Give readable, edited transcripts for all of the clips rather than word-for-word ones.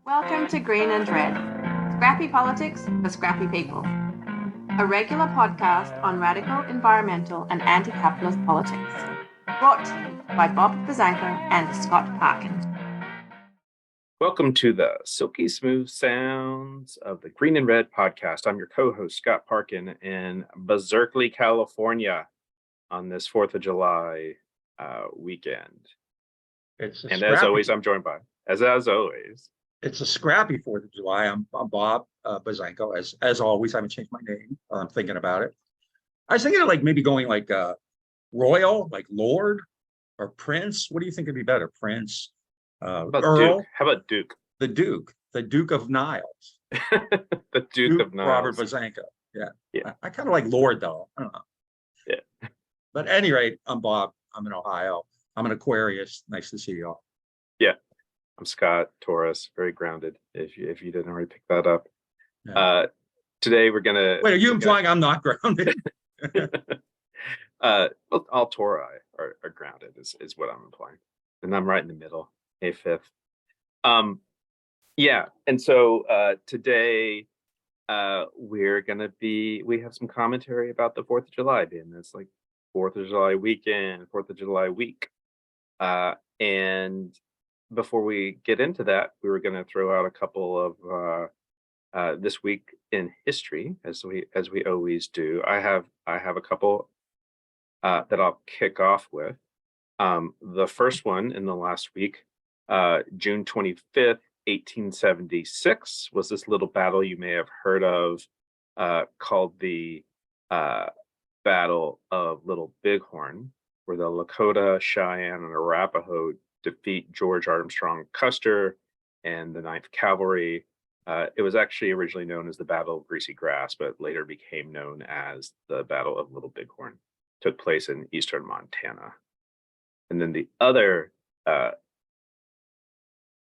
Welcome to Green and Red, Scrappy Politics for Scrappy People, a regular podcast on radical, environmental and anti-capitalist politics, brought to you by Bob Bazanko and Scott Parkin. Welcome to the silky smooth sounds of the Green and Red podcast. I'm your co-host, Scott Parkin, in Berkeley, California on this 4th of July weekend. And as always, I'm joined by, as always, it's a scrappy 4th of July. I'm Bob Bazanko. As always, I haven't changed my name. I'm thinking about it. I was thinking of like maybe going like royal, like Lord or Prince. What do you think would be better? Prince, Earl? Duke? How about Duke? The Duke of Niles. The Duke of Niles. Robert Bazanko. Yeah. I kind of like Lord though. I don't know. Yeah. But at any rate, I'm Bob. I'm in Ohio. I'm an Aquarius. Nice to see you all. Yeah. I'm Scott, Taurus, very grounded, if you didn't already pick that up. Yeah. Today we're gonna... Wait, are you implying I'm not grounded? Well, all Tauri are grounded is what I'm implying. And I'm right in the middle, a fifth. Yeah, and so today we have some commentary about the 4th of July being this like 4th of July weekend, 4th of July week. And before we get into that, we were going to throw out a couple of this week in history, as we always do. I have a couple that I'll kick off with. The first one in the last week, June 25th, 1876, was this little battle you may have heard of called the Battle of Little Bighorn, where the Lakota, Cheyenne, and Arapaho defeat George Armstrong Custer and the 9th Cavalry. It was actually originally known as the Battle of Greasy Grass, but later became known as the Battle of Little Bighorn. Took place in eastern Montana. And then the other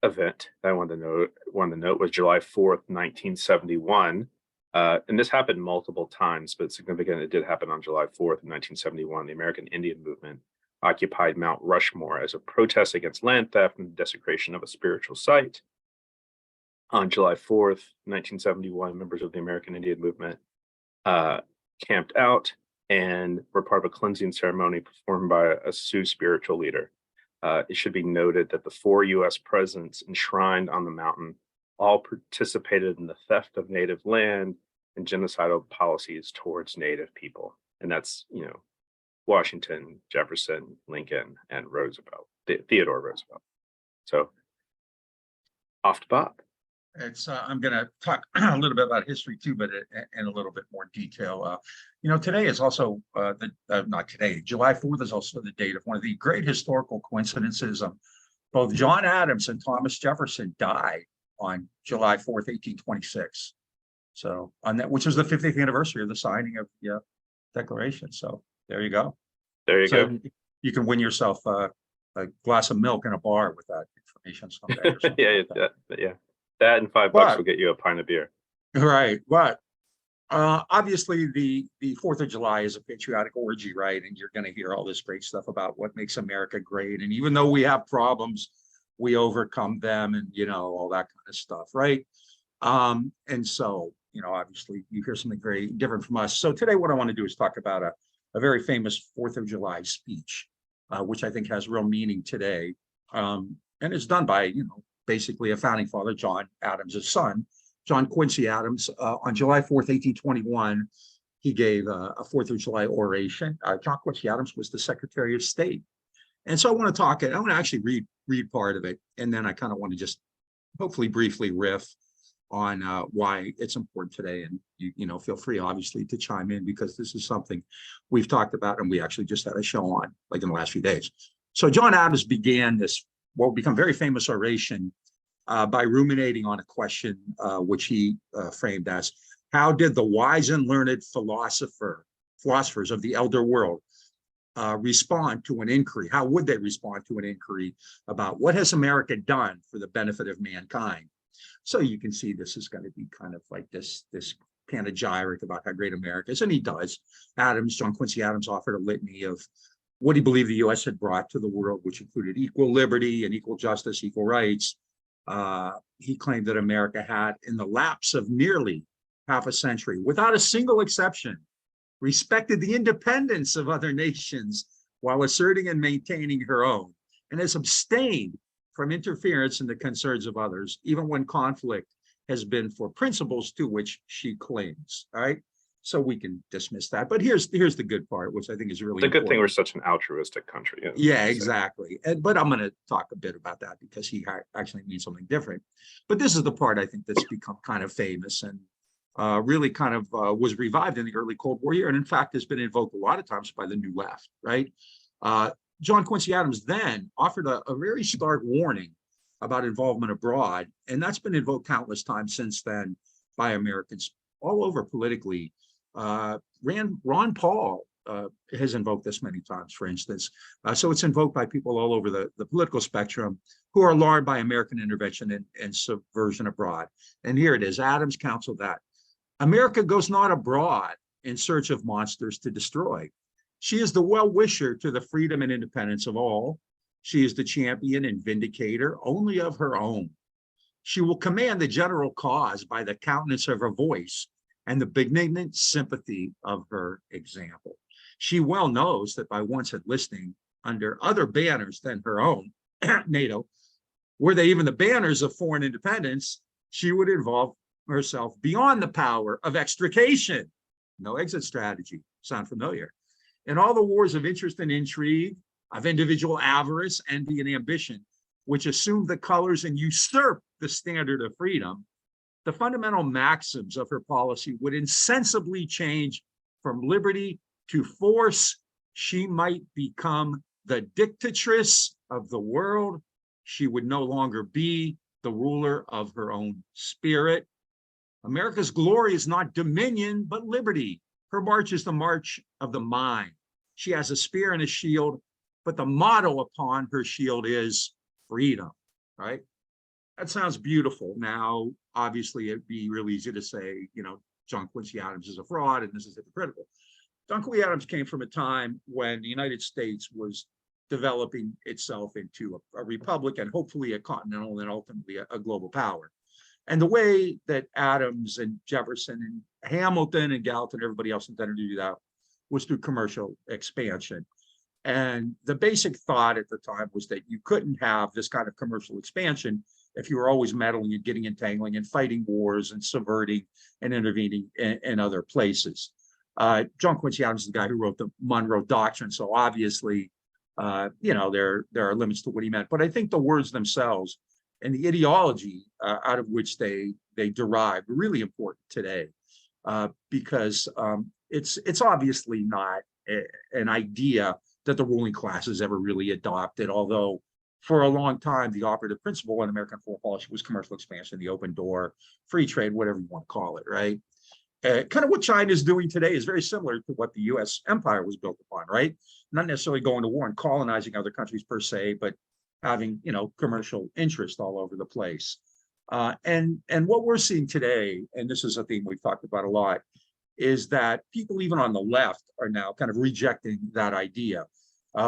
event that I wanted to note was July 4th, 1971. And this happened multiple times, but significant, it did happen on July 4th, 1971. The American Indian movement occupied Mount Rushmore as a protest against land theft and the desecration of a spiritual site. On July 4th, 1971, members of the American Indian movement camped out and were part of a cleansing ceremony performed by a Sioux spiritual leader. It should be noted that the 4 U.S. presidents enshrined on the mountain all participated in the theft of native land and genocidal policies towards native people. And that's, Washington, Jefferson, Lincoln, and Roosevelt, Theodore Roosevelt. So, off to Bob. I'm going to talk a little bit about history too, but in a little bit more detail. Today is also not today. July 4th is also the date of one of the great historical coincidences. Both John Adams and Thomas Jefferson died on July 4th, 1826. So on that, which was the 50th anniversary of the signing of the Declaration. So there you go. Go. You can win yourself a glass of milk in a bar with that information someday. Yeah. That and $5 will get you a pint of beer. Right. But obviously the 4th of July is a patriotic orgy, right? And you're going to hear all this great stuff about what makes America great. And even though we have problems, we overcome them and, all that kind of stuff, right? And so, obviously you hear something very different from us. So today what I want to do is talk about a very famous 4th of July speech, which I think has real meaning today. And it's done by, basically a founding father, John Adams' son, John Quincy Adams. On July 4th, 1821, he gave a 4th of July oration. John Quincy Adams was the Secretary of State. And so I want to actually read part of it. And then I kind of want to just hopefully briefly riff on why it's important today. And, feel free, obviously, to chime in because this is something we've talked about and we actually just had a show on like in the last few days. So John Adams began this what will become very famous oration by ruminating on a question which he framed as, how did the wise and learned philosophers of the elder world respond to an inquiry? How would they respond to an inquiry about what has America done for the benefit of mankind? So you can see this is going to be kind of like this panegyric about how great America is, and he does. John Quincy Adams offered a litany of what he believed the U.S. had brought to the world, which included equal liberty and equal justice, equal rights, He claimed that America had, in the lapse of nearly half a century, without a single exception, respected the independence of other nations while asserting and maintaining her own, and has abstained from interference in the concerns of others, even when conflict has been for principles to which she clings. All right. So we can dismiss that. But here's the good part, which I think is really It's a good important. thing we're such an altruistic country. Yeah, exactly. But I'm going to talk a bit about that because he actually means something different. But this is the part I think that's become kind of famous and really kind of was revived in the early Cold War year. And in fact, has been invoked a lot of times by the New Left, right? John Quincy Adams then offered a very stark warning about involvement abroad. And that's been invoked countless times since then by Americans all over politically. Ron Paul has invoked this many times, for instance. So it's invoked by people all over the political spectrum who are alarmed by American intervention and subversion abroad. And here it is. Adams counseled that America goes not abroad in search of monsters to destroy. She is the well-wisher to the freedom and independence of all. She is the champion and vindicator only of her own. She will command the general cause by the countenance of her voice and the benignant sympathy of her example. She well knows that by once enlisting under other banners than her own, NATO, were they even the banners of foreign independence, she would involve herself beyond the power of extrication. No exit strategy. Sound familiar? In all the wars of interest and intrigue, of individual avarice, envy, and ambition, which assume the colors and usurp the standard of freedom, the fundamental maxims of her policy would insensibly change from liberty to force. She might become the dictatress of the world. She would no longer be the ruler of her own spirit. America's glory is not dominion, but liberty. Her march is the march of the mind. She has a spear and a shield, but the motto upon her shield is freedom, right? That sounds beautiful. Now, obviously, it'd be really easy to say, John Quincy Adams is a fraud and this is hypocritical. John Quincy Adams came from a time when the United States was developing itself into a republic and hopefully a continental and ultimately a global power. And the way that Adams and Jefferson and Hamilton and Galton and everybody else intended to do that was through commercial expansion. And the basic thought at the time was that you couldn't have this kind of commercial expansion if you were always meddling and getting entangling and fighting wars and subverting and intervening in other places. John Quincy Adams is the guy who wrote the Monroe Doctrine. So obviously, there are limits to what he meant. But I think the words themselves and the ideology out of which they derive are really important today because it's obviously not an idea that the ruling classes ever really adopted, although for a long time, the operative principle in American foreign policy was commercial expansion, the open door, free trade, whatever you want to call it, right? Kind of what China is doing today is very similar to what the US empire was built upon, right? Not necessarily going to war and colonizing other countries per se, but having, commercial interest all over the place. And what we're seeing today, and this is a theme we've talked about a lot, is that people even on the left are now kind of rejecting that idea.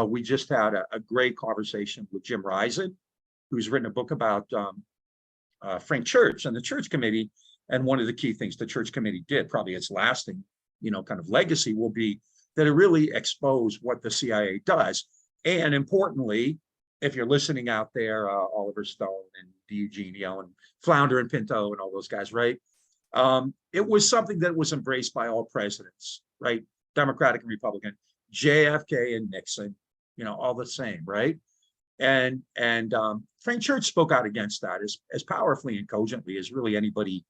We just had a great conversation with Jim Risen, who's written a book about Frank Church and the Church Committee. And one of the key things the Church Committee did, probably its lasting, kind of legacy, will be that it really exposed what the CIA does. And importantly, if you're listening out there, Oliver Stone and DiEugenio and Flounder and Pinto and all those guys, right? It was something that was embraced by all presidents, right? Democratic and Republican, JFK and Nixon, all the same, right? And Frank Church spoke out against that as powerfully and cogently as really anybody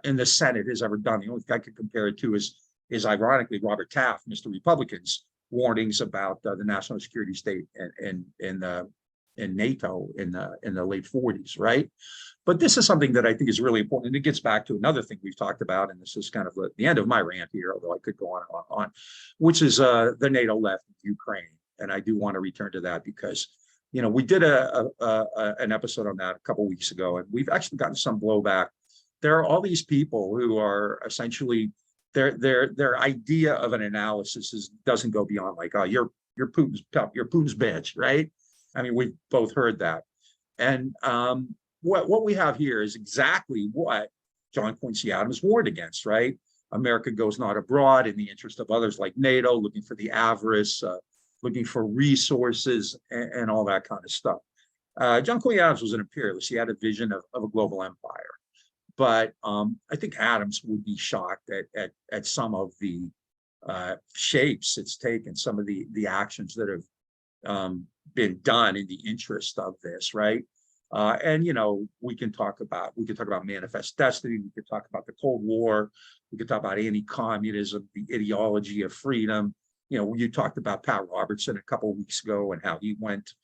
in the Senate has ever done. The only thing I could compare it to is ironically Robert Taft, Mr. Republican's warnings about the national security state in NATO in the late 40s, right? But this is something that I think is really important, and it gets back to another thing we've talked about, and this is kind of the end of my rant here, although I could go on and on, which is the NATO left in Ukraine, and I do want to return to that because we did an episode on that a couple of weeks ago, and we've actually gotten some blowback. There are all these people who are essentially their idea of an analysis doesn't go beyond like, oh, you're Putin's bitch, right? I mean, we've both heard that. And what we have here is exactly what John Quincy Adams warned against, right? America goes not abroad in the interest of others like NATO, looking for the avarice, looking for resources and all that kind of stuff. John Quincy Adams was an imperialist. He had a vision of a global empire. But I think Adams would be shocked at some of the shapes it's taken, some of the actions that have been done in the interest of this, right? And you know, we can talk about manifest destiny. We could talk about the Cold War. We could talk about anti-communism, the ideology of freedom. You know, you talked about Pat Robertson a couple of weeks ago and how he went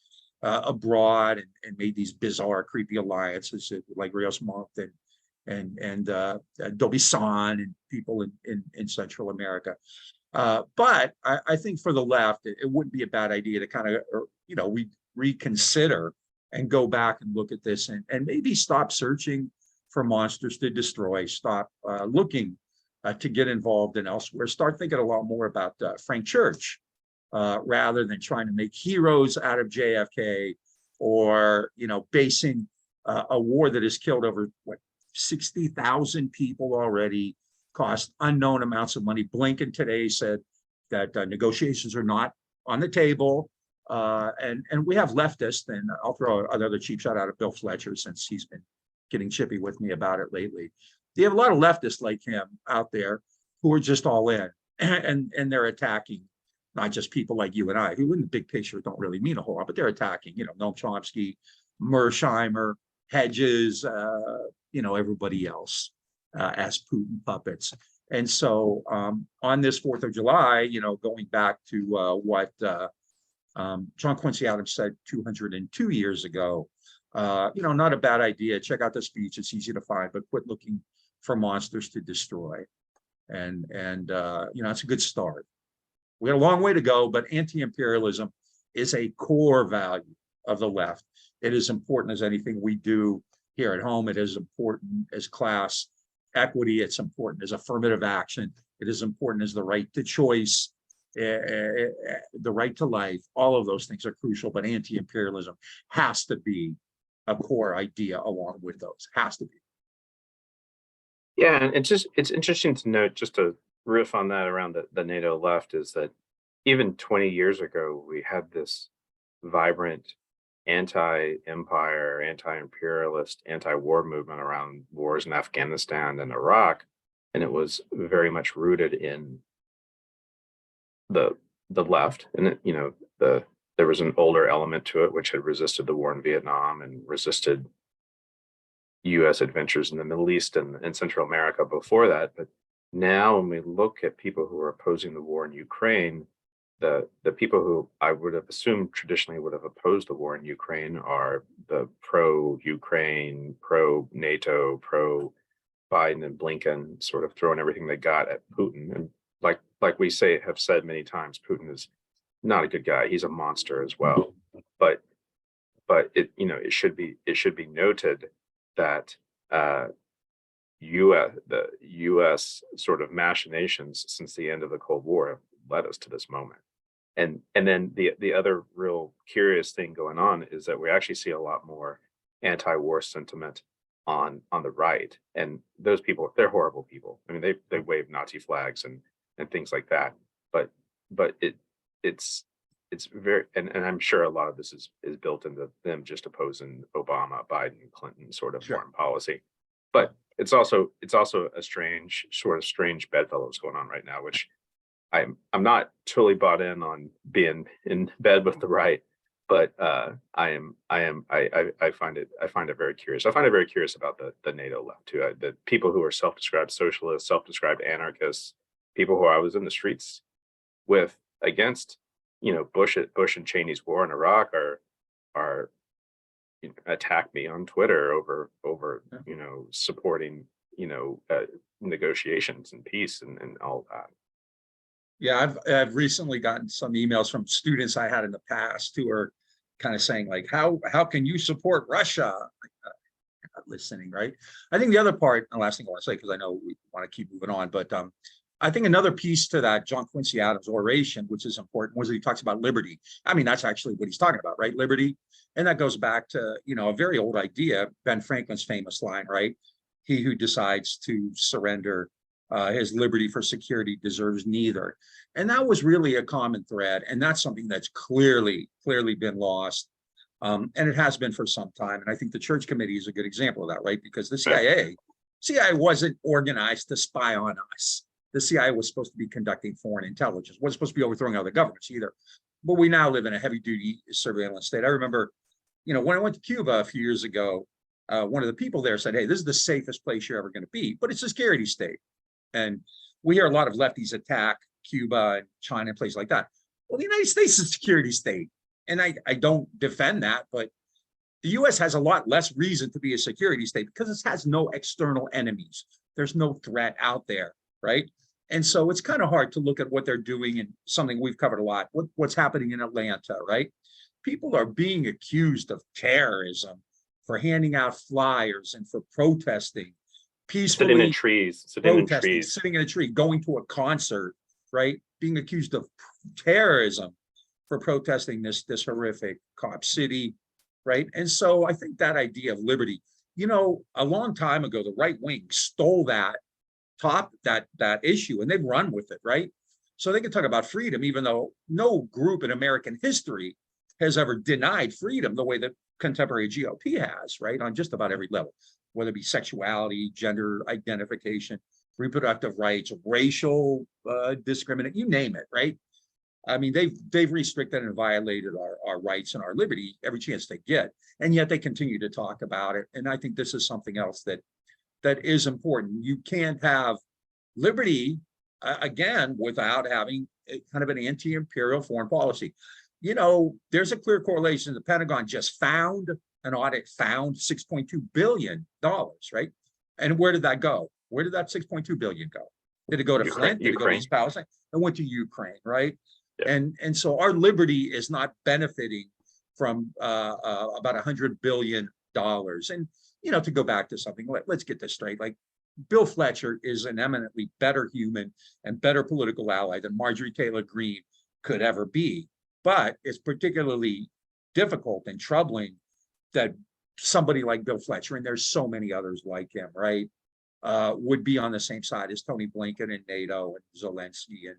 abroad and made these bizarre, creepy alliances like Rios Montt and D'Aubuisson and people in Central America. But I think for the left, it wouldn't be a bad idea to kind of, you know, reconsider and go back and look at this and maybe stop searching for monsters to destroy, stop looking to get involved in elsewhere, start thinking a lot more about Frank Church rather than trying to make heroes out of JFK or, you know, basing a war that has killed over, what, 60,000 people already, cost unknown amounts of money. Blinken today said that negotiations are not on the table. And we have leftists, and I'll throw another cheap shot out of Bill Fletcher since he's been getting chippy with me about it lately. You have a lot of leftists like him out there who are just all in, and they're attacking not just people like you and I, who in the big picture don't really mean a whole lot, but they're attacking, you know, Noam Chomsky, Mersheimer, Hedges, you know, everybody else as Putin puppets. And so on this 4th of July, you know, going back to what John Quincy Adams said 202 years ago, you know, not a bad idea. Check out the speech. It's easy to find, but quit looking for monsters to destroy. And you know, it's a good start. We got a long way to go, but anti-imperialism is a core value of the left. It is important as anything we do here at home. It is important as class equity. It's important as affirmative action. It is important as the right to choice, the right to life. All of those things are crucial, but anti-imperialism has to be a core idea along with those. Has to be. Yeah, and it's interesting to note, just to riff on that around the NATO left, is that even 20 years ago, we had this vibrant anti-empire, anti-imperialist, anti-war movement around wars in Afghanistan and Iraq, and it was very much rooted in the left. And it, you know, there was an older element to it which had resisted the war in Vietnam and resisted U.S. adventures in the Middle East and Central America before that. But now, when we look at people who are opposing the war in Ukraine, the people who I would have assumed traditionally would have opposed the war in Ukraine are the pro-Ukraine, pro-NATO, pro-Biden and Blinken, sort of throwing everything they got at Putin. And like we have said many times, Putin is not a good guy. He's a monster as well. But it, you know, it should be noted that the U.S. sort of machinations since the end of the Cold War have led us to this moment. And then the other real curious thing going on is that we actually see a lot more anti-war sentiment on the right, and those people, they're horrible people. I mean, they wave Nazi flags and things like that. But it's very, and I'm sure a lot of this is built into them just opposing Obama, Biden, Clinton sort of foreign policy. But it's also a strange bedfellows going on right now, which I'm not totally bought in on being in bed with the right, but I find it very curious. I find it very curious about the NATO left too. The people who are self-described socialists, self-described anarchists, people who I was in the streets with against, you know, Bush and Cheney's war in Iraq are you know, attack me on Twitter over you know, supporting, you know, negotiations and peace and all that. Yeah, I've recently gotten some emails from students I had in the past who are kind of saying like, how can you support Russia? Not listening, right? I think the other part, and the last thing I want to say, because I know we want to keep moving on, but I think another piece to that John Quincy Adams oration, which is important, was that he talks about liberty. I mean, that's actually what he's talking about, right? Liberty. And that goes back to, a very old idea, Ben Franklin's famous line, right? He who decides to surrender his liberty for security deserves neither. And that was really a common thread. And that's something that's clearly been lost. And it has been for some time. And I think the Church Committee is a good example of that, right? Because the CIA wasn't organized to spy on us. The CIA was supposed to be conducting foreign intelligence. Wasn't supposed to be overthrowing other governments either. But we now live in a heavy-duty surveillance state. I remember, when I went to Cuba a few years ago, one of the people there said, "Hey, this is the safest place you're ever going to be, but it's a security state." And we hear a lot of lefties attack Cuba and China and places like that. Well, the United States is a security state, and I don't defend that, but the U.S. has a lot less reason to be a security state because it has no external enemies. There's no threat out there, right? And so it's kind of hard to look at what they're doing, and something we've covered a lot, what's happening in Atlanta, right? People are being accused of terrorism for handing out flyers and for protesting peacefully. Sitting in trees, sitting in a tree, going to a concert, right? Being accused of terrorism for protesting this horrific cop city, right? And so I think that idea of liberty, a long time ago, the right wing stole that issue and they've run with it, right? So they can talk about freedom, even though no group in American history has ever denied freedom the way that contemporary GOP has, right? On just about every level, whether it be sexuality, gender identification, reproductive rights, racial discrimination, you name it, right? I mean, they've restricted and violated our rights and our liberty every chance they get, and yet they continue to talk about it. And I think this is something else that is important. You can't have liberty, again, without having kind of an anti-imperial foreign policy. There's a clear correlation. The Pentagon just found an audit, found $6.2 billion, right? And where did that go? Where did that $6.2 billion go? Did it go to Flint? Did it go to East Palestine? It went to Ukraine, right? Yeah. And so our liberty is not benefiting from about $100 billion. And to go back to something, let's get this straight. Like, Bill Fletcher is an eminently better human and better political ally than Marjorie Taylor Greene could ever be. But it's particularly difficult and troubling that somebody like Bill Fletcher, and there's so many others like him, right, would be on the same side as Tony Blinken and NATO and Zelensky and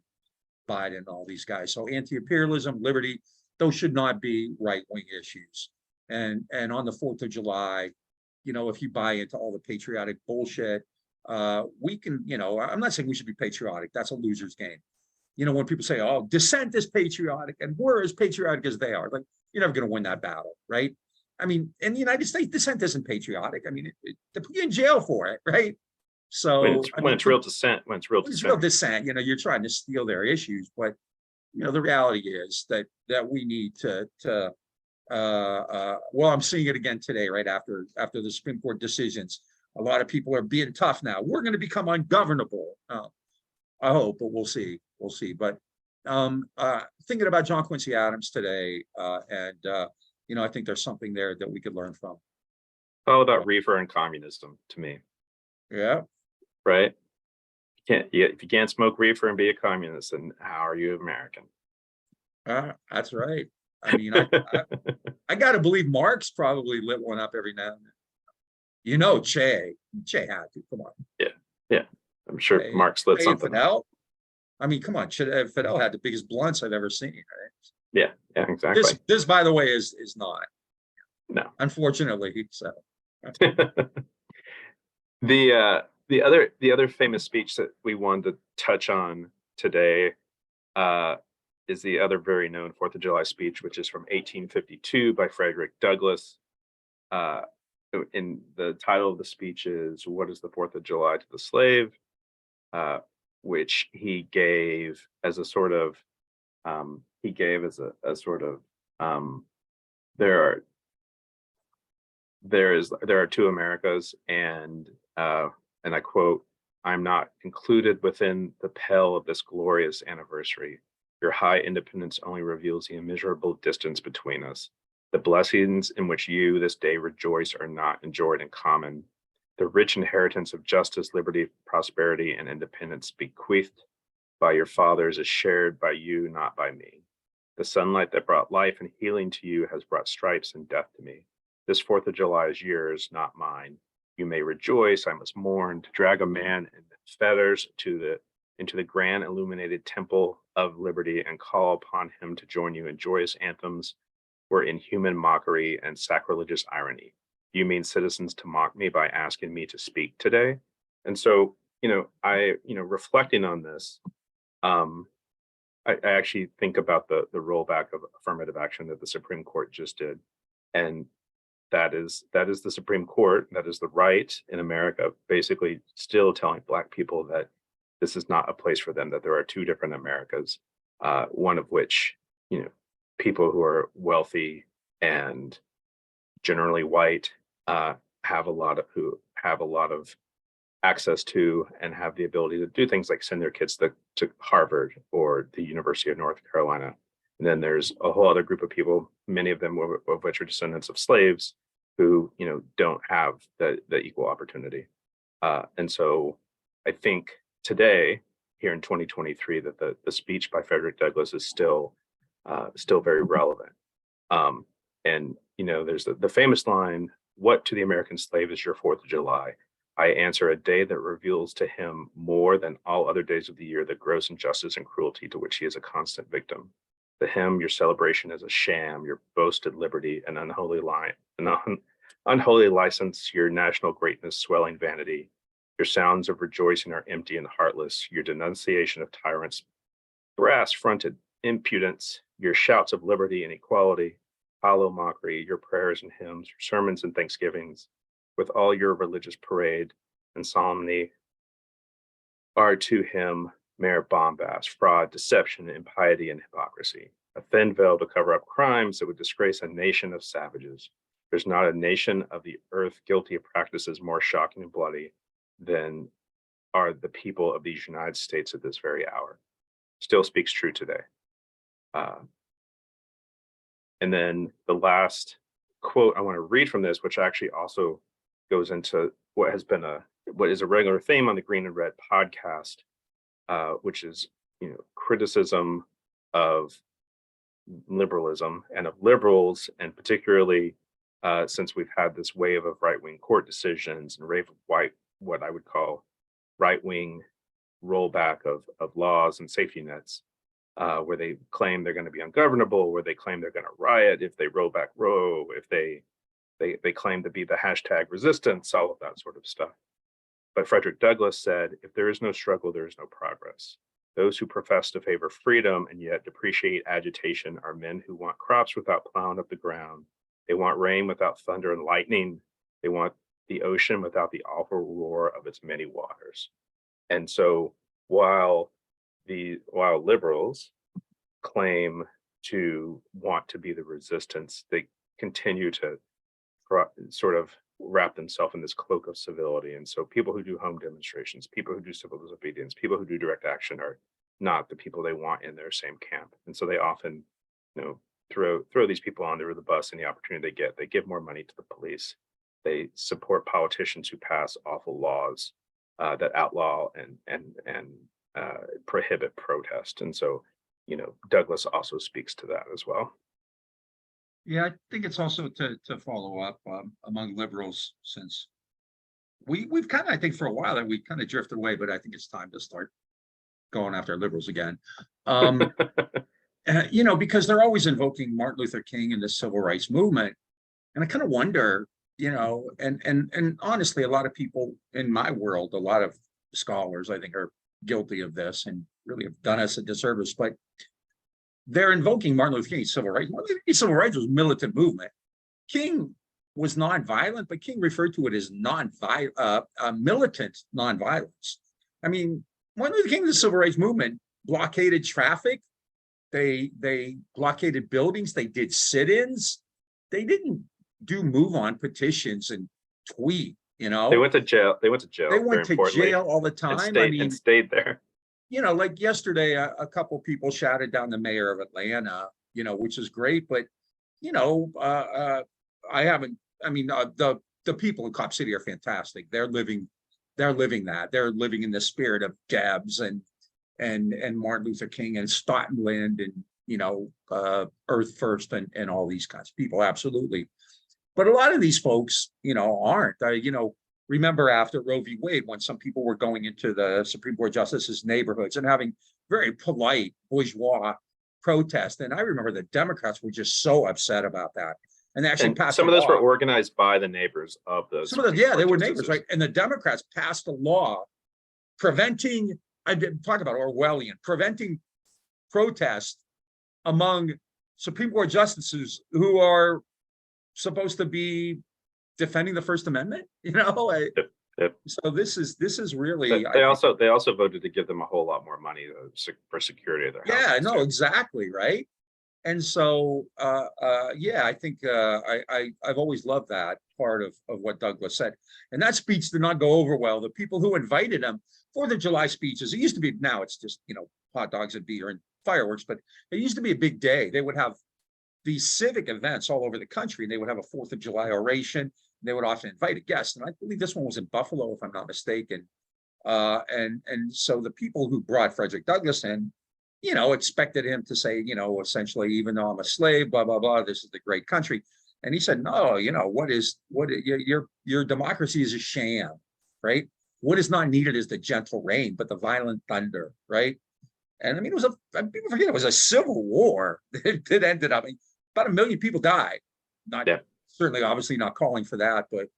Biden and all these guys. So anti-imperialism, liberty, those should not be right-wing issues. And on the 4th of July, if you buy into all the patriotic bullshit, we can, I'm not saying we should be patriotic. That's a loser's game. When people say, "Oh, dissent is patriotic," and we're as patriotic as they are, like, you're never going to win that battle, right? I mean, in the United States, dissent isn't patriotic. I mean, they put you in jail for it, right? So when it's real dissent, real dissent, you're trying to steal their issues, but the reality is that we need to well, I'm seeing it again today, right after the Supreme Court decisions. A lot of people are being tough now. We're going to become ungovernable. I hope, but we'll see. But thinking about John Quincy Adams today, and I think there's something there that we could learn from. All about reefer and communism to me. Yeah. Right. If you can't smoke reefer and be a communist, then how are you American? That's right. I mean, I got to believe Marx probably lit one up every now and then. Che had to. Come on. Yeah. I'm sure Marx lit something. Fidel. I mean, come on. Fidel had the biggest blunts I've ever seen. Right? Yeah, exactly. This, by the way, is not. No. Unfortunately, so. The other famous speech that we wanted to touch on today is the other very known 4th of July speech, which is from 1852 by Frederick Douglass. In the title of the speech is "What is the 4th of July to the Slave?" Which he gave as a sort of there are two Americas, and I quote, "I'm not included within the pale of this glorious anniversary. Your high independence only reveals the immeasurable distance between us. The blessings in which you this day rejoice are not enjoyed in common. The rich inheritance of justice, liberty, prosperity, and independence bequeathed by your fathers is shared by you, not by me. The sunlight that brought life and healing to you has brought stripes and death to me. This 4th of July is yours, not mine. You may rejoice, I must mourn, to drag a man in fetters into the grand illuminated temple of liberty and call upon him to join you in joyous anthems were inhuman mockery and sacrilegious irony. You mean citizens to mock me by asking me to speak today? And so, reflecting on this, I actually think about the rollback of affirmative action that the Supreme Court just did. And that is the Supreme Court, that is the right in America, basically still telling Black people that this is not a place for them, that there are two different Americas, one of which, people who are wealthy and generally white have a lot of access to and have the ability to do things like send their kids to Harvard or the University of North Carolina. And then there's a whole other group of people, many of them of which are descendants of slaves, who don't have the equal opportunity. And so I think today, here in 2023, that the speech by Frederick Douglass is still very relevant. And there's the famous line, "What to the American slave is your 4th of July? I answer, a day that reveals to him more than all other days of the year the gross injustice and cruelty to which he is a constant victim. To him, your celebration is a sham, your boasted liberty an unholy unholy license, your national greatness swelling vanity. Your sounds of rejoicing are empty and heartless, your denunciation of tyrants brass-fronted impudence, your shouts of liberty and equality, hollow mockery, your prayers and hymns, your sermons and thanksgivings, with all your religious parade and solemnity, are to him mere bombast, fraud, deception, impiety, and hypocrisy, a thin veil to cover up crimes that would disgrace a nation of savages. There's not a nation of the earth guilty of practices more shocking and bloody than are the people of these United States at this very hour." Still speaks true today. And then the last quote I want to read from this, which actually also goes into what is a regular theme on the Green and Red podcast, which is criticism of liberalism and of liberals, and particularly since we've had this wave of right-wing court decisions and wave of what I would call right-wing rollback of laws and safety nets, where they claim they're going to be ungovernable, where they claim they're going to riot if they roll back Roe, if they claim to be the hashtag resistance, all of that sort of stuff. But Frederick Douglass said, if there is no struggle, there is no progress. Those who profess to favor freedom and yet depreciate agitation are men who want crops without plowing up the ground. They want rain without thunder and lightning. They want the ocean without the awful roar of its many waters. And so while liberals claim to want to be the resistance, they continue to sort of wrap themselves in this cloak of civility. And so people who do home demonstrations, people who do civil disobedience, people who do direct action are not the people they want in their same camp. And so they often, throw these people under the bus and the opportunity they get. They give more money to the police. They support politicians who pass awful laws that outlaw and prohibit protest. And so, Douglass also speaks to that as well. Yeah, I think it's also to follow up among liberals, since we've kind of, I think for a while that we kind of drifted away, but I think it's time to start going after liberals again. Because they're always invoking Martin Luther King and the civil rights movement. And I kind of wonder, and honestly, a lot of people in my world, a lot of scholars, I think, are guilty of this and really have done us a disservice, but they're invoking Martin Luther King's civil rights. Martin Luther King's civil rights was a militant movement. King was nonviolent, but King referred to it as militant nonviolence. I mean, Martin Luther King, the civil rights movement, blockaded traffic. They blockaded buildings. They did sit-ins. They didn't do move-on petitions and tweet. They went to jail. They went to jail all the time. And stayed there. Like yesterday, a couple people shouted down the mayor of Atlanta, which is great. But, the people in Cop City are fantastic. They're living that. They're living in the spirit of Debs and, and Martin Luther King and Stottenland and, you know, Earth First and all these kinds of people, absolutely. But a lot of these folks, you know, aren't. You know, remember after Roe v. Wade, when some people were going into the Supreme Court justices' neighborhoods and having very polite bourgeois protest, and I remember the Democrats were just so upset about that, and they actually And passed some a of those were law. organized by the neighbors of those. Some of them, yeah, they were neighbors, right? And the Democrats passed a law preventing, I did talk about Orwellian, preventing protest among Supreme Court justices who are supposed to be defending the First Amendment, you know. Yep. So this is really. They also voted to give them a whole lot more money for security of their houses. Yeah, no, exactly, right. And so, yeah, I think I've always loved that part of what Douglass said. And that speech did not go over well. The people who invited him, 4th of July speeches, it used to be, now it's just, you know, hot dogs and beer and fireworks, but it used to be a big day. They would have these civic events all over the country. They would have a 4th of July oration. They would often invite a guest. And I believe this one was in Buffalo, if I'm not mistaken. And so the people who brought Frederick Douglass in, you know, expected him to say, you know, essentially, even though I'm a slave, blah, blah, blah, this is the great country. And he said, no, you know, your democracy is a sham, right? What is not needed is the gentle rain, but the violent thunder, right? And I mean, people forget it was a civil war that ended up, about 1 million people died. Not certainly, obviously not calling for that, but,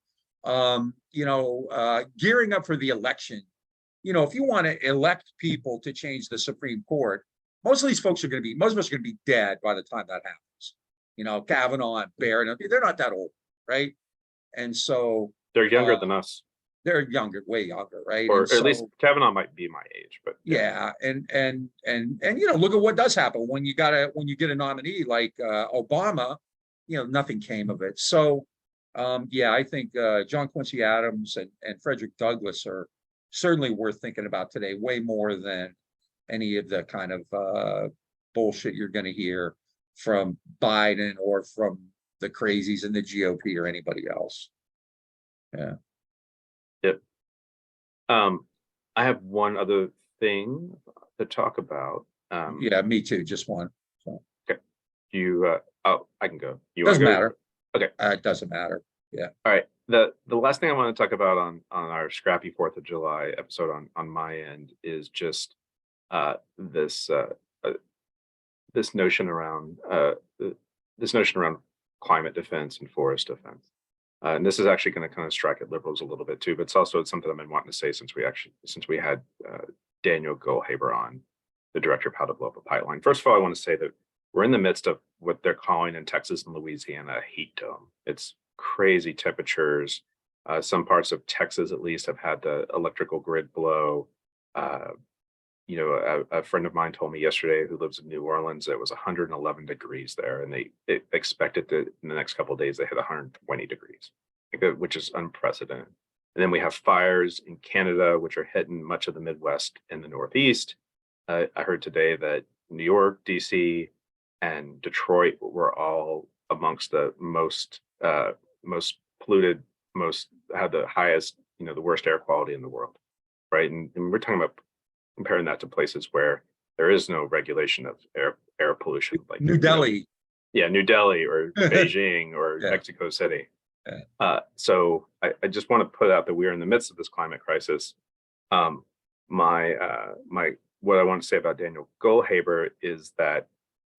you know, gearing up for the election. You know, if you want to elect people to change the Supreme Court, most of these folks are going to be, most of us are going to be dead by the time that happens. You know, Kavanaugh and Barrett, they're not that old, right? And so they're younger than us. They're younger, way younger, right? Or at least Kavanaugh might be my age, but yeah, and you know, look at what does happen when you get a nominee like Obama. You know, nothing came of it. So yeah, I think John Quincy Adams and Frederick Douglass are certainly worth thinking about today, way more than any of the kind of bullshit you're going to hear from Biden or from the crazies in the GOP or anybody else. Yeah. Yep. I have one other thing to talk about. Yeah, me too. Just one. So. Okay. You I can go. You doesn't matter. Okay. It doesn't matter. Yeah. All right. The last thing I want to talk about on our Scrappy 4th of July episode on my end is just this notion around climate defense and forest defense. And this is actually going to kind of strike at liberals a little bit too, but it's something I've been wanting to say since we had Daniel Goldhaber on, the director of How to Blow Up a Pipeline. First of all, I want to say that we're in the midst of what they're calling in Texas and Louisiana a heat dome. It's crazy temperatures. Some parts of Texas, at least, have had the electrical grid blow. You know, a friend of mine told me yesterday, who lives in New Orleans, it was 111 degrees there, and they expected that in the next couple of days they hit 120 degrees, which is unprecedented. And then we have fires in Canada, which are hitting much of the Midwest and the Northeast. I heard today that New York, DC, and Detroit were all amongst the most polluted, had the highest, you know, the worst air quality in the world, right? And we're talking about comparing that to places where there is no regulation of air pollution, like New Delhi. Yeah, New Delhi or Beijing or Mexico City. Yeah. So I just want to put out that we're in the midst of this climate crisis. What I want to say about Daniel Goldhaber is that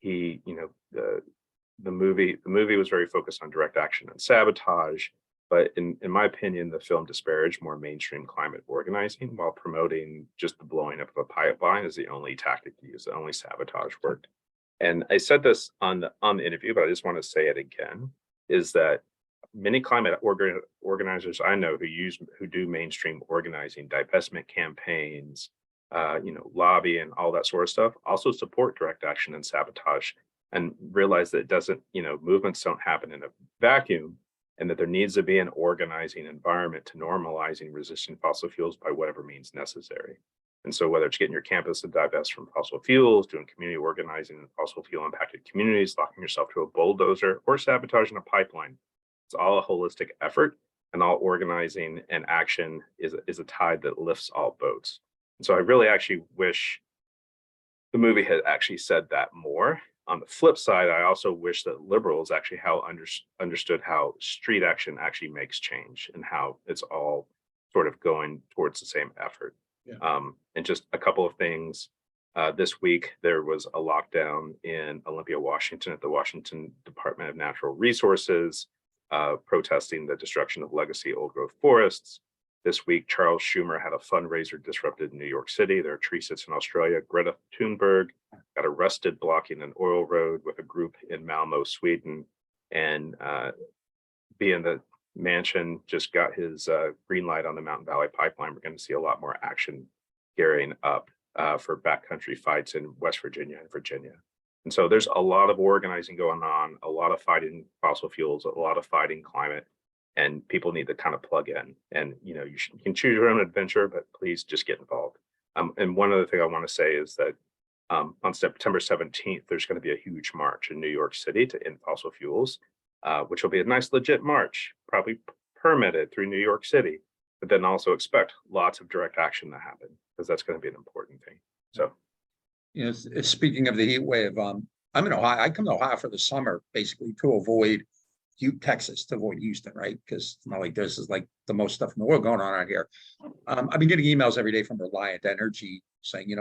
he, you know, the movie was very focused on direct action and sabotage, but in my opinion, the film disparaged more mainstream climate organizing while promoting just the blowing up of a pipeline as the only tactic to use, the only sabotage worked. And I said this on the interview, but I just want to say it again, is that many climate organizers I know who do mainstream organizing, divestment campaigns, you know, lobby and all that sort of stuff, also support direct action and sabotage, and realize that it doesn't, you know, movements don't happen in a vacuum, and that there needs to be an organizing environment to normalizing resisting fossil fuels by whatever means necessary. And so whether it's getting your campus to divest from fossil fuels, doing community organizing in fossil fuel impacted communities, locking yourself to a bulldozer, or sabotaging a pipeline, it's all a holistic effort, and all organizing and action is a tide that lifts all boats. And so I really actually wish the movie had actually said that more. On the flip side, I also wish that liberals actually understood how street action actually makes change and how it's all sort of going towards the same effort. Yeah. And just a couple of things. This week, there was a lockdown in Olympia, Washington at the Washington Department of Natural Resources, protesting the destruction of legacy old growth forests. This week, Charles Schumer had a fundraiser disrupted in New York City. There are tree sits in Australia. Greta Thunberg got arrested blocking an oil road with a group in Malmo, Sweden. And being the Manchin just got his green light on the Mountain Valley Pipeline, we're going to see a lot more action gearing up for backcountry fights in West Virginia and Virginia. And so there's a lot of organizing going on, a lot of fighting fossil fuels, a lot of fighting climate. And people need to kind of plug in. And you can choose your own adventure, but please just get involved. And one other thing I want to say is that on September 17th, there's going to be a huge march in New York City to end fossil fuels, which will be a nice legit march, probably permitted through New York City, but then also expect lots of direct action to happen because that's going to be an important thing. So, speaking of the heat wave, I'm in Ohio. I come to Ohio for the summer, basically to avoid Texas, to avoid Houston, right? Because it's not like this is like the most stuff in the world going on out here. I've been getting emails every day from Reliant Energy saying,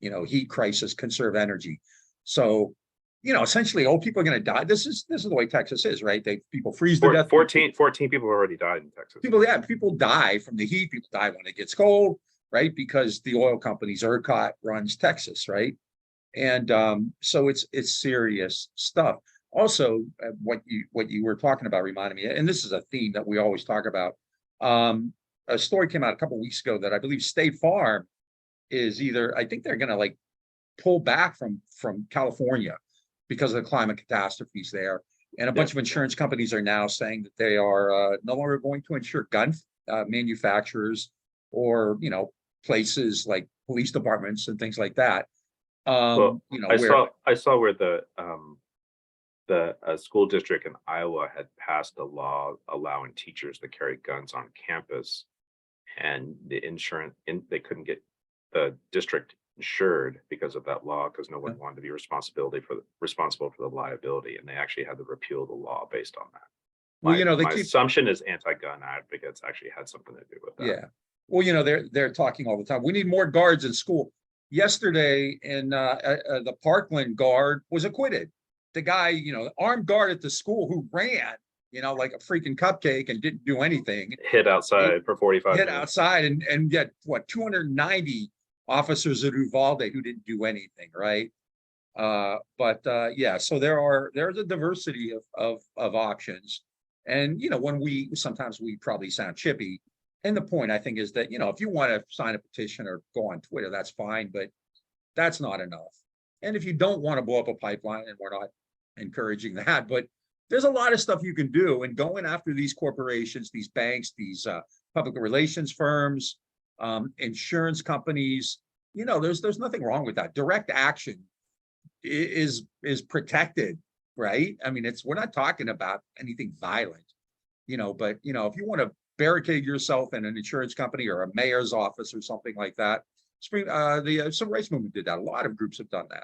heat crisis, conserve energy. So, essentially, old people are going to die. This is the way Texas is, right? People freeze to death. 14 people already died in Texas. People die from the heat. People die when it gets cold, right? Because the oil companies, ERCOT runs Texas, right? And so it's serious stuff. Also, what you were talking about reminded me, and this is a theme that we always talk about. A story came out a couple of weeks ago that I believe State Farm is I think they're going to pull back from California because of the climate catastrophes there. And a bunch of insurance companies are now saying that they are no longer going to insure gun manufacturers or, places like police departments and things like that. I saw where the school district in Iowa had passed a law allowing teachers to carry guns on campus, and the insurance they couldn't get the district insured because of that law, because no one wanted to be responsible for the liability, and they actually had to repeal the law based on that. My assumption is anti-gun advocates actually had something to do with that. Yeah. Well, they're talking all the time. We need more guards in school. Yesterday, in the Parkland guard was acquitted. The guy, armed guard at the school who ran, like a freaking cupcake and didn't do anything. Hit outside for 45 minutes. Hit outside and yet 290 officers at Uvalde who didn't do anything, right? So there's a diversity of options. And sometimes we probably sound chippy. And the point, I think, is that, if you want to sign a petition or go on Twitter, that's fine, but that's not enough. And if you don't want to blow up a pipeline, and we're not encouraging that, but there's a lot of stuff you can do. And going after these corporations, these banks, these public relations firms, insurance companies, there's nothing wrong with that. Direct action is protected, right? I mean, we're not talking about anything violent, but if you want to barricade yourself in an insurance company or a mayor's office or something like that, the civil rights movement did that. A lot of groups have done that.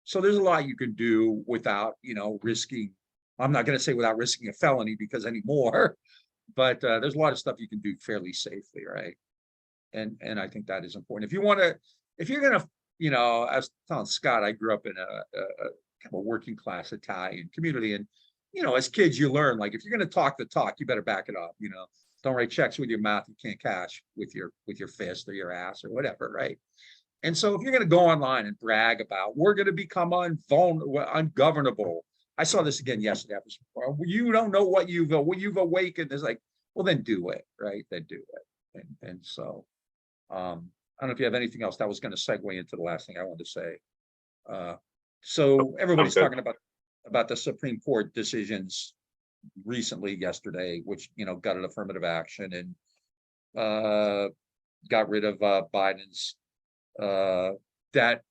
So there's a lot you can do without, risking. I'm not going to say without risking a felony because anymore, but there's a lot of stuff you can do fairly safely, right? And I think that is important. If you're going to, I was telling Scott, I grew up in a kind of a working class Italian community, and as kids you learn, like, if you're going to talk the talk, you better back it up. Don't write checks with your mouth you can't cash with your fist or your ass or whatever, right? And so if you're going to go online and brag about we're going to become ungovernable, I saw this again yesterday. You don't know what you've awakened. It's like, well, then do it, right? Then do it. And so I don't know if you have anything else. That was going to segue into the last thing I wanted to say. So everybody's talking about the Supreme Court decisions recently yesterday, which gutted affirmative action and got rid of Biden's debt,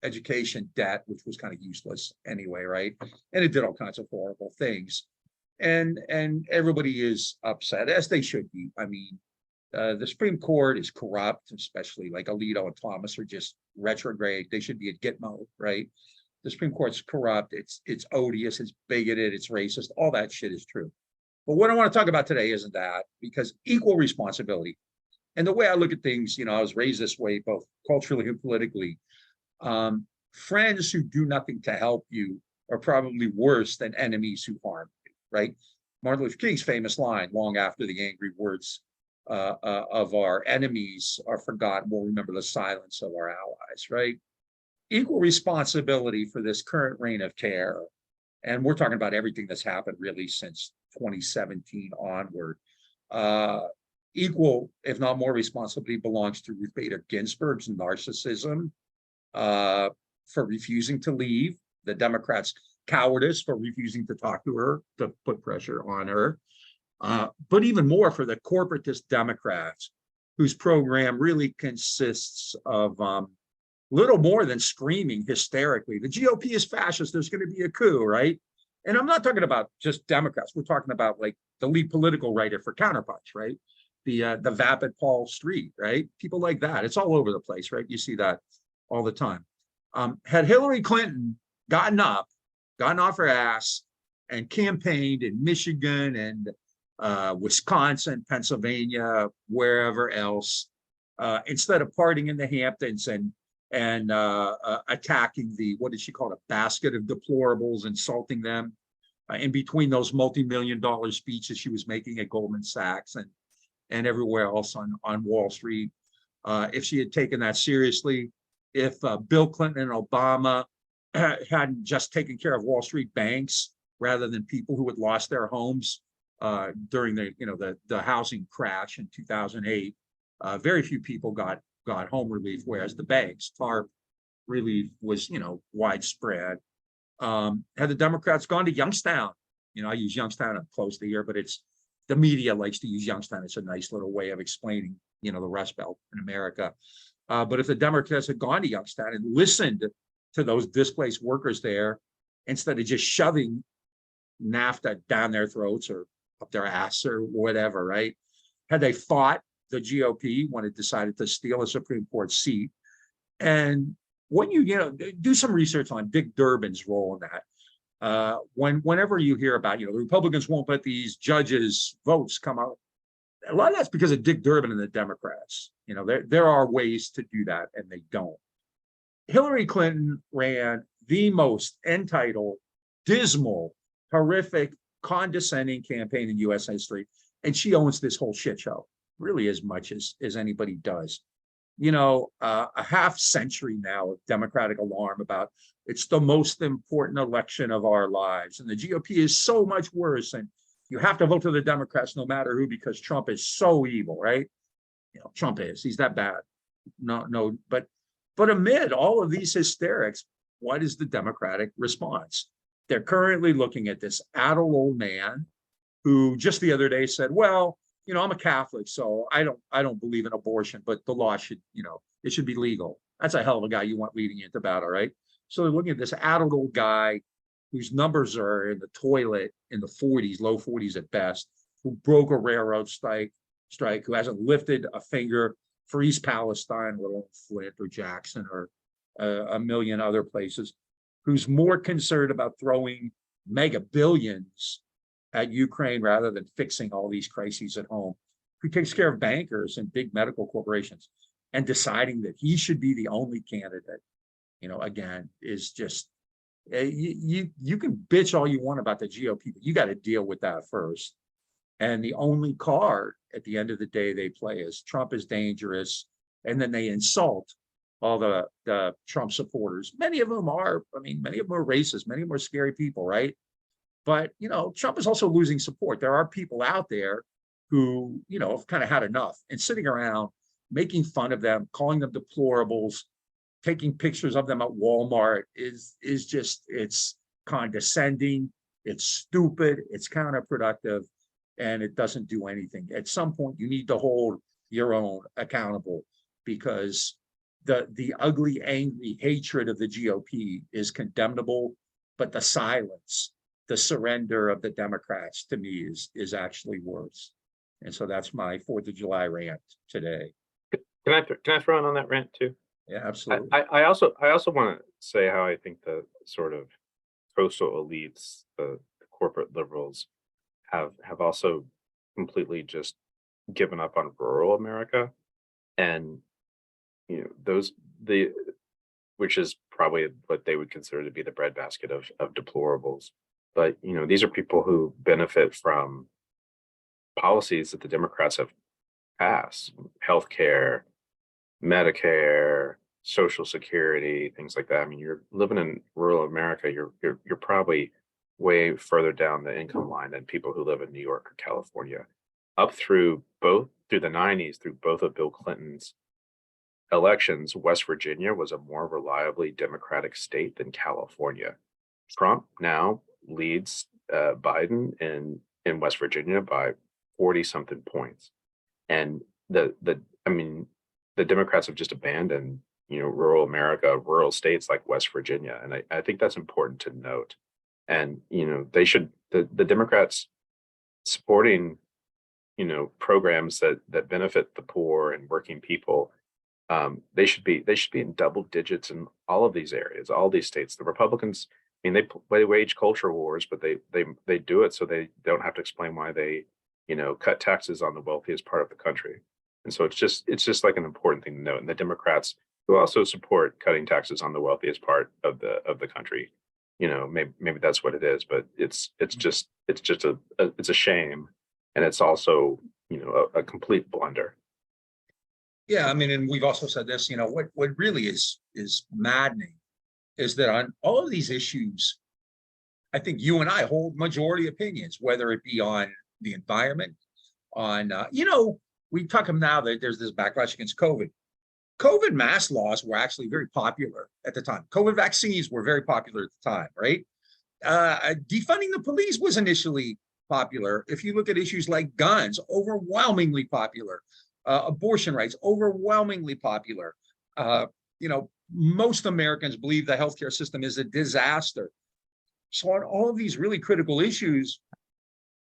education debt, which was kind of useless anyway, right? And it did all kinds of horrible things, and everybody is upset, as they should be. I mean, The Supreme Court is corrupt, especially like Alito and Thomas are just retrograde. They should be at Gitmo, right? The Supreme Court's corrupt. It's odious. It's bigoted. It's racist. All that shit is true. But what I want to talk about today isn't that, because equal responsibility. And the way I look at things, I was raised this way, both culturally and politically. Friends who do nothing to help you are probably worse than enemies who harm you, right? Martin Luther King's famous line, long after the angry words of our enemies are forgotten, we'll remember the silence of our allies, right? Equal responsibility for this current reign of terror. And we're talking about everything that's happened really since 2017 onward. Equal, if not more responsibility, belongs to Ruth Bader Ginsburg's narcissism for refusing to leave, the Democrats' cowardice for refusing to talk to her, to put pressure on her, but even more for the corporatist Democrats, whose program really consists of little more than screaming hysterically, the GOP is fascist, there's going to be a coup, right? And I'm not talking about just Democrats. We're talking about like the lead political writer for Counterpunch, right? The vapid Paul Street, right? People like that. It's all over the place, right? You see that all the time. Had Hillary Clinton gotten off her ass and campaigned in Michigan and Wisconsin, Pennsylvania, wherever else, instead of partying in the Hamptons and attacking the, what did she call it, a basket of deplorables, insulting them in between those multi-million-dollar speeches she was making at Goldman Sachs and everywhere else on Wall Street. If she had taken that seriously, if Bill Clinton and Obama hadn't just taken care of Wall Street banks rather than people who had lost their homes during the housing crash in 2008, very few people got home relief, whereas the banks, TARP relief was widespread. Had the Democrats gone to Youngstown, I use Youngstown up close to here, but the media likes to use Youngstown. It's a nice little way of explaining, the Rust Belt in America. But if the Democrats had gone to Youngstown and listened to those displaced workers there, instead of just shoving NAFTA down their throats or up their ass or whatever, right? Had they fought the GOP when it decided to steal a Supreme Court seat? And when you do some research on Dick Durbin's role in that, whenever you hear about, the Republicans won't let these judges' votes come out, a lot of that's because of Dick Durbin and the Democrats. There are ways to do that, and they don't. Hillary Clinton ran the most entitled, dismal, horrific, condescending campaign in U.S. history, and she owns this whole shit show, really as much as anybody does. A half century now of Democratic alarm about it's the most important election of our lives, and the GOP is so much worse, and you have to vote for the Democrats no matter who, because Trump is so evil, right? Trump he's that bad. No, but amid all of these hysterics, what is the Democratic response? They're currently looking at this addled old man who just the other day said, well, I'm a Catholic, so I don't believe in abortion, but the law should, it should be legal. That's a hell of a guy you want leading into battle, right? So they're looking at this addled old guy whose numbers are in the toilet in the 40s, low 40s at best, who broke a railroad strike, who hasn't lifted a finger for East Palestine, let alone Flint or Jackson or a million other places, who's more concerned about throwing mega billions at Ukraine rather than fixing all these crises at home, who takes care of bankers and big medical corporations, and deciding that he should be the only candidate, again, is just, you can bitch all you want about the GOP, but you got to deal with that first. And the only card at the end of the day they play is Trump is dangerous, and then they insult all the Trump supporters. Many of them are racist, many of them are scary people, right? But, Trump is also losing support. There are people out there who, have kind of had enough, and sitting around making fun of them, calling them deplorables, taking pictures of them at Walmart is just, it's condescending, it's stupid, it's counterproductive, and it doesn't do anything. At some point, you need to hold your own accountable, because the ugly, angry hatred of the GOP is condemnable, but the silence, the surrender of the Democrats, to me, is actually worse. And so that's my 4th of July rant today. Can I throw in on that rant too? Yeah, I, absolutely. I also want to say how I think the sort of coastal elites, the corporate liberals, have also completely just given up on rural America, and those the which is probably what they would consider to be the breadbasket of deplorables. But these are people who benefit from policies that the Democrats have passed: healthcare, Medicare, Social Security, things like that. I mean, you're living in rural America. You're probably way further down the income line than people who live in New York or California. Up through the 90s, through both of Bill Clinton's elections, West Virginia was a more reliably Democratic state than California. Trump now leads Biden in West Virginia by 40 something points, and the Democrats have just abandoned rural America, rural states like West Virginia, and I think that's important to note. And they should the Democrats supporting programs that benefit the poor and working people. They should be in double digits in all of these areas, all these states. The Republicans, I mean, they wage culture wars, but they do it so they don't have to explain why they cut taxes on the wealthiest part of the country. And so it's just like an important thing to note. And the Democrats, who also support cutting taxes on the wealthiest part of the country, maybe that's what it is, but it's just a shame, and it's also a complete blunder. Yeah, I mean, and we've also said this, what really is maddening is that on all of these issues, I think you and I hold majority opinions, whether it be on the environment, on, we talk about now that there's this backlash against COVID. COVID mask laws were actually very popular at the time. COVID vaccines were very popular at the time, right? Defunding the police was initially popular. If you look at issues like guns, overwhelmingly popular. Abortion rights, overwhelmingly popular. Most Americans believe the healthcare system is a disaster. So on all of these really critical issues,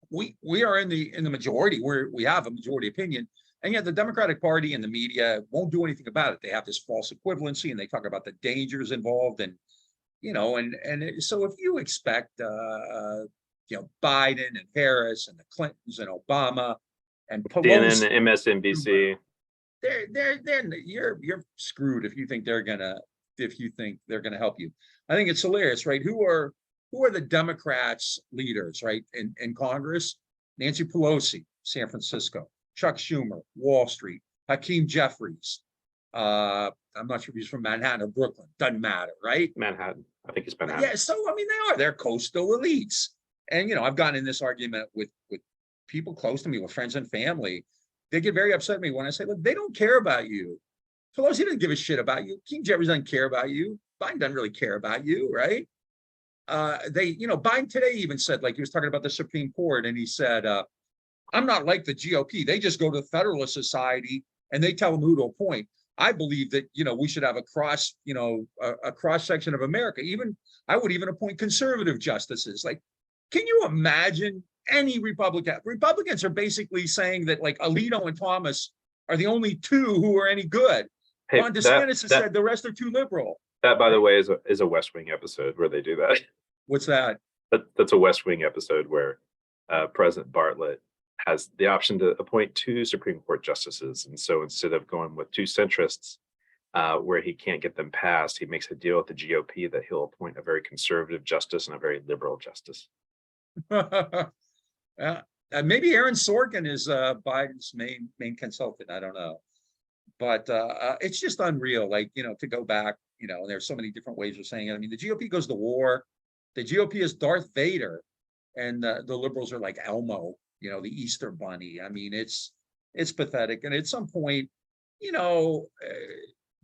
we are in the majority, we have a majority opinion, and yet the Democratic Party and the media won't do anything about it. They have this false equivalency, and they talk about the dangers involved, and so if you expect Biden and Harris and the Clintons and Obama and Pelosi, CNN, MSNBC, you're screwed if you think they're gonna help you. I think it's hilarious, right? Who are the Democrats leaders, right, in Congress? Nancy Pelosi, San Francisco; Chuck Schumer, Wall Street; Hakeem Jeffries. I'm not sure if he's from Manhattan or Brooklyn. Doesn't matter, right? Manhattan. I think it's Manhattan. Yeah, so I mean, they're coastal elites. And I've gotten in this argument with people close to me, with friends and family. They get very upset at me when I say, look, they don't care about you. Pelosi didn't give a shit about you. Hakeem Jeffries doesn't care about you. Biden doesn't really care about you, right? Biden today even said, like, he was talking about the Supreme Court, and he said, I'm not like the GOP. They just go to the Federalist Society and they tell them who to appoint. I believe that, we should have a cross section of America. I would even appoint conservative justices. Like, can you imagine any Republican? Republicans are basically saying that, like, Alito and Thomas are the only two who are any good. Hey, Ron DeSantis has said the rest are too liberal. That, by the way, is a West Wing episode where they do that. What's that? That's a West Wing episode where President Bartlett has the option to appoint 2 Supreme Court justices. And so instead of going with 2 centrists where he can't get them passed, he makes a deal with the GOP that he'll appoint a very conservative justice and a very liberal justice. Maybe Aaron Sorkin is Biden's main consultant. I don't know. But it's just unreal, like, to go back, and there's so many different ways of saying it. I mean, the GOP goes to war. The GOP is Darth Vader, and the liberals are like Elmo, the Easter Bunny. I mean, it's pathetic. And at some point,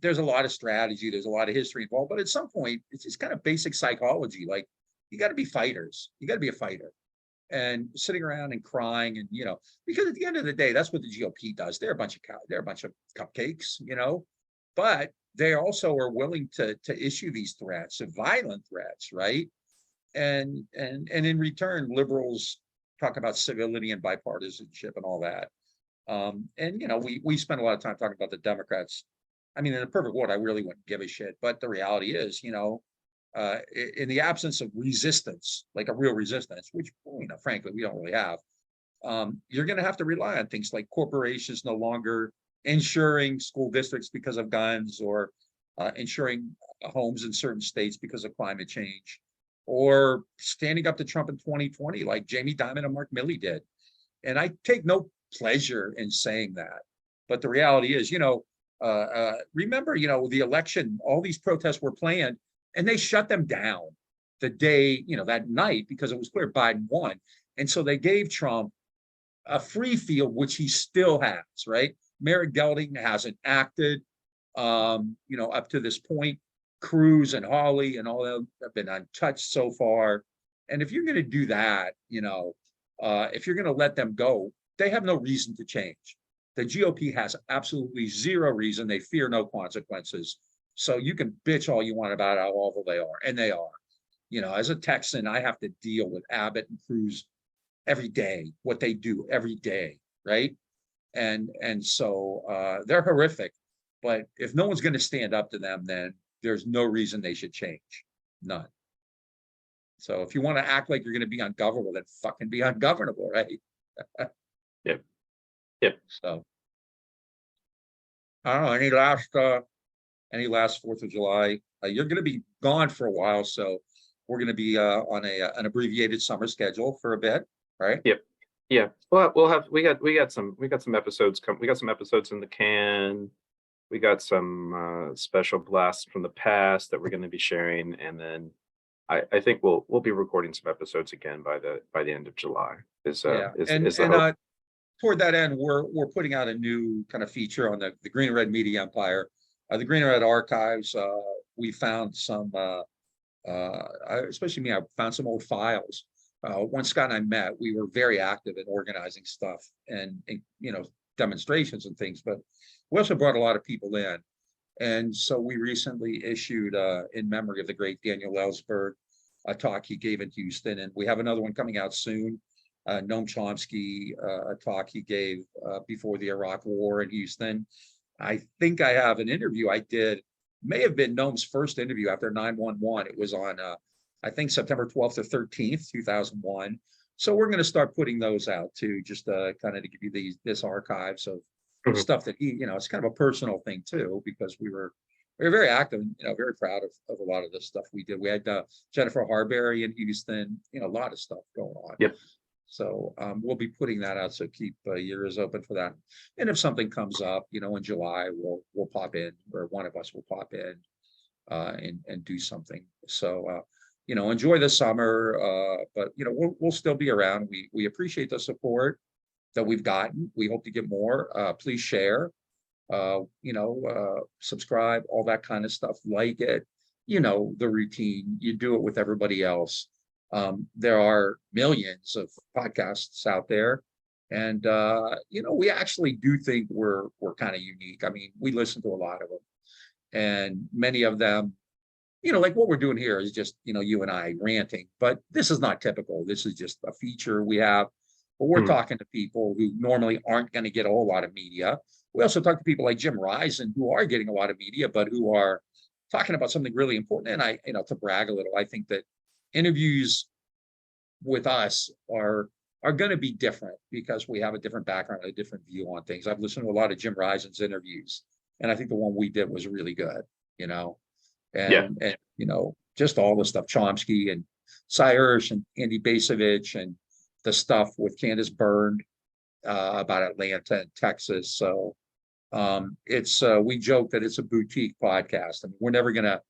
there's a lot of strategy, there's a lot of history involved, but at some point, it's just kind of basic psychology. Like, you got to be fighters. You got to be a fighter. And sitting around and crying, and because at the end of the day, that's what the GOP does. They're a bunch of cupcakes, but they also are willing to issue these threats, violent threats, right? And in return, liberals talk about civility and bipartisanship and all that. And, we spent a lot of time talking about the Democrats. I mean, in a perfect world, I really wouldn't give a shit. But the reality is, in the absence of resistance, like a real resistance, which, frankly, we don't really have, you're going to have to rely on things like corporations no longer insuring school districts because of guns, or insuring homes in certain states because of climate change, or standing up to Trump in 2020, like Jamie Dimon and Mark Milley did. And I take no pleasure in saying that. But the reality is, remember, the election, all these protests were planned and they shut them down the day, that night, because it was clear Biden won. And so they gave Trump a free field, which he still has, right? Merrick Gelding hasn't acted, up to this point. Cruz and Hawley and all them have been untouched so far. And if you're going to do that, if you're going to let them go, they have no reason to change. The GOP has absolutely zero reason. They fear no consequences. So you can bitch all you want about how awful they are, and they are. As a Texan, I have to deal with Abbott and Cruz every day, what they do every day, right? And so they're horrific. But if no one's going to stand up to them, then there's no reason they should change. None. So if you want to act like you're going to be ungovernable, then fucking be ungovernable, right? Yep. So I don't know, any last 4th of July? You're going to be gone for a while, so we're going to be on an abbreviated summer schedule for a bit, right? Yep. Yeah. Well, we got some episodes we got some episodes in the can. We got some special blasts from the past that we're going to be sharing, and then I think we'll be recording some episodes again by the end of July. Toward that end, we're putting out a new kind of feature on the Green and Red Media Empire, the Green and Red Archives. We found some, especially me, I found some old files. When Scott and I met, we were very active in organizing stuff and demonstrations and things, but we also brought a lot of people in. And so we recently issued, in memory of the great Daniel Ellsberg, a talk he gave in Houston. And we have another one coming out soon. Noam Chomsky, a talk he gave before the Iraq War in Houston. I think I have an interview I did, may have been Noam's first interview after 9/11. It was on, I think, September 12th or 13th, 2001. So we're going to start putting those out too, just kind of to give you this archives of stuff that he, it's kind of a personal thing too, because we were very active, very proud of a lot of the stuff we did. We had Jennifer Harberry in Houston, a lot of stuff going on. Yep. So we'll be putting that out. So keep your ears open for that. And if something comes up, in July, we'll pop in, or one of us will pop in and do something. So enjoy the summer, but we'll still be around. We appreciate the support that we've gotten. We hope to get more. Please share, subscribe, all that kind of stuff. Like it, the routine. You do it with everybody else. There are millions of podcasts out there, and we actually do think we're kind of unique. I mean, we listen to a lot of them, and many of them, like what we're doing here is just you and I ranting, but this is not typical. This is just a feature we have. But we're talking to people who normally aren't going to get a whole lot of media. We also talk to people like Jim Risen, who are getting a lot of media, but who are talking about something really important. And I, to brag a little, I think that interviews with us are going to be different because we have a different background, a different view on things. I've listened to a lot of Jim Risen's interviews, and I think the one we did was really good, and just all the stuff, Chomsky and Cyrus and Andy Basovich, and the stuff with Candace Byrne about Atlanta and Texas. So it's we joke that it's a boutique podcast. I mean, we're never going to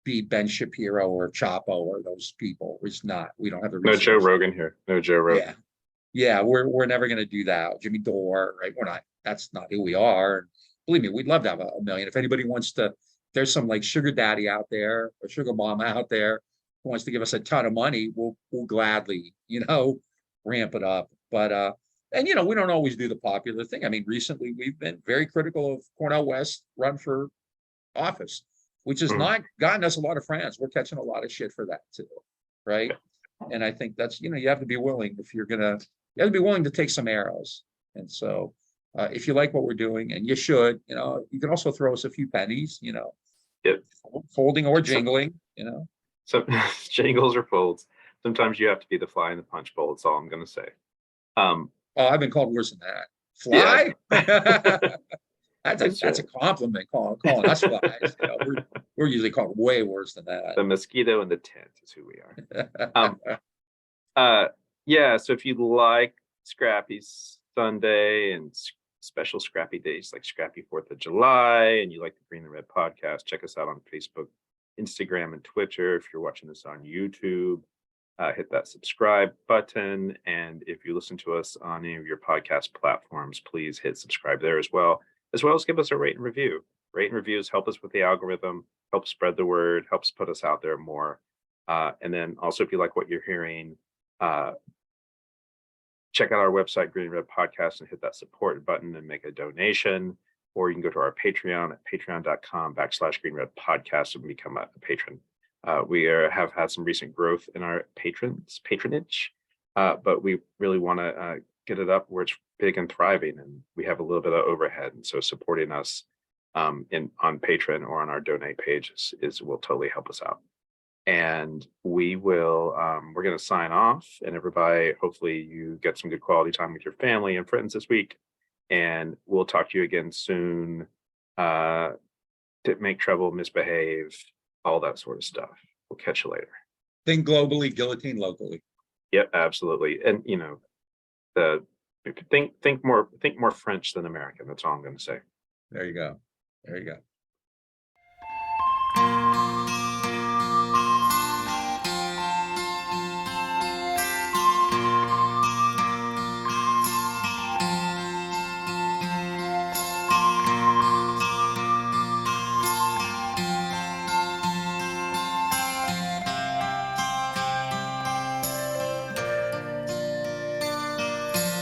be Ben Shapiro or Chapo or those people. It's not. We don't have the resources. No Joe Rogan here. No Joe Rogan. Yeah. We're never going to do that. Jimmy Dore, right? We're not. That's not who we are. And believe me, we'd love to have a million. If anybody wants to, there's some like sugar daddy out there or sugar mama out there who wants to give us a ton of money, we'll gladly, ramp it up. But and we don't always do the popular thing. I mean, recently we've been very critical of Cornel West's run for office, which has not gotten us a lot of friends. We're catching a lot of shit for that too, right? And I think that's, you have to be willing, if you're gonna, you have to be willing to take some arrows. And so If you like what we're doing, and you should, you can also throw us a few pennies, Yep. folding or jingling, So jingles or folds. Sometimes you have to be the fly in the punch bowl. That's all I'm going to say. Oh, I've been called worse than that. Fly? Yeah. That's a compliment, calling us flies. We're usually called way worse than that. The mosquito in the tent is who we are. Yeah, so if you like Scrappy Sunday and special Scrappy days like Scrappy 4th of July, and you like the Green and Red podcast, check us out on Facebook, Instagram, and Twitter. If you're watching this on YouTube, hit that subscribe button. And if you listen to us on any of your podcast platforms, please hit subscribe there as well as give us a rate and review. Rate and reviews help us with the algorithm, help spread the word, helps put us out there more. And then also, if you like what you're hearing, check out our website, Green and Red Podcast, and hit that support button and make a donation. Or you can go to our Patreon at patreon.com/Green Red Podcast and become a patron. We have had some recent growth in our patronage, but we really want to get it up where it's big and thriving, and we have a little bit of overhead. And so supporting us on Patreon or on our donate page will totally help us out. And we're going to sign off, and everybody, hopefully you get some good quality time with your family and friends this week. And we'll talk to you again soon. To make trouble, misbehave, all that sort of stuff. We'll catch you later. Think globally, guillotine locally. Yep, absolutely. And think more French than American. That's all I'm going to say. There you go. There you go.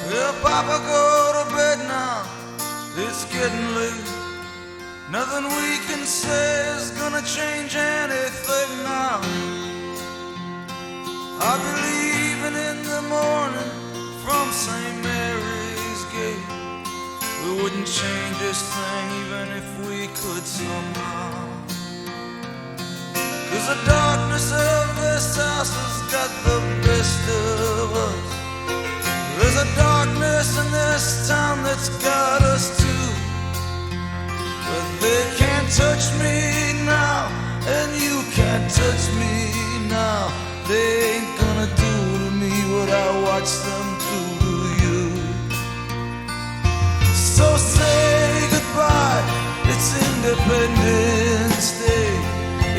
Well, Papa, go to bed now. It's getting late. Nothing we can say is gonna change anything now. I'll be leaving in the morning from St. Mary's Gate. We wouldn't change this thing even if we could somehow. 'Cause the darkness of this house has got the best of us. There's a darkness in this town that's got us too. But they can't touch me now, and you can't touch me now. They ain't gonna do to me what I watched them do to you. So say goodbye, it's Independence Day.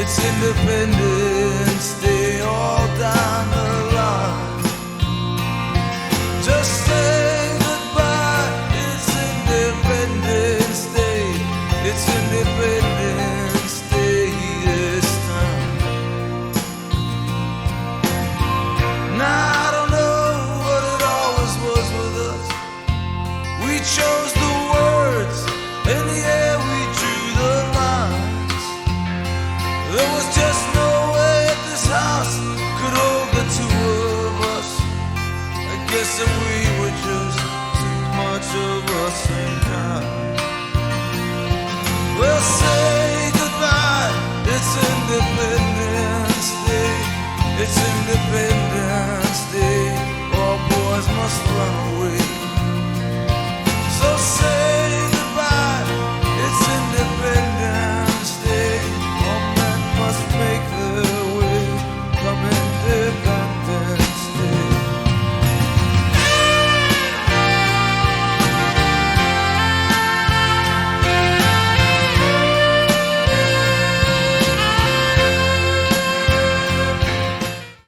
It's Independence Day all down the line. Just say goodbye, it's Independence Day. It's Independence Day this time. Now I don't know what it always was with us. We chose the words, and yeah, we drew the lines. There was just no way this house could hold the two of us. I guess that we were just too much of the same kind. Well, say goodbye, it's Independence Day. It's Independence Day. All boys must run away.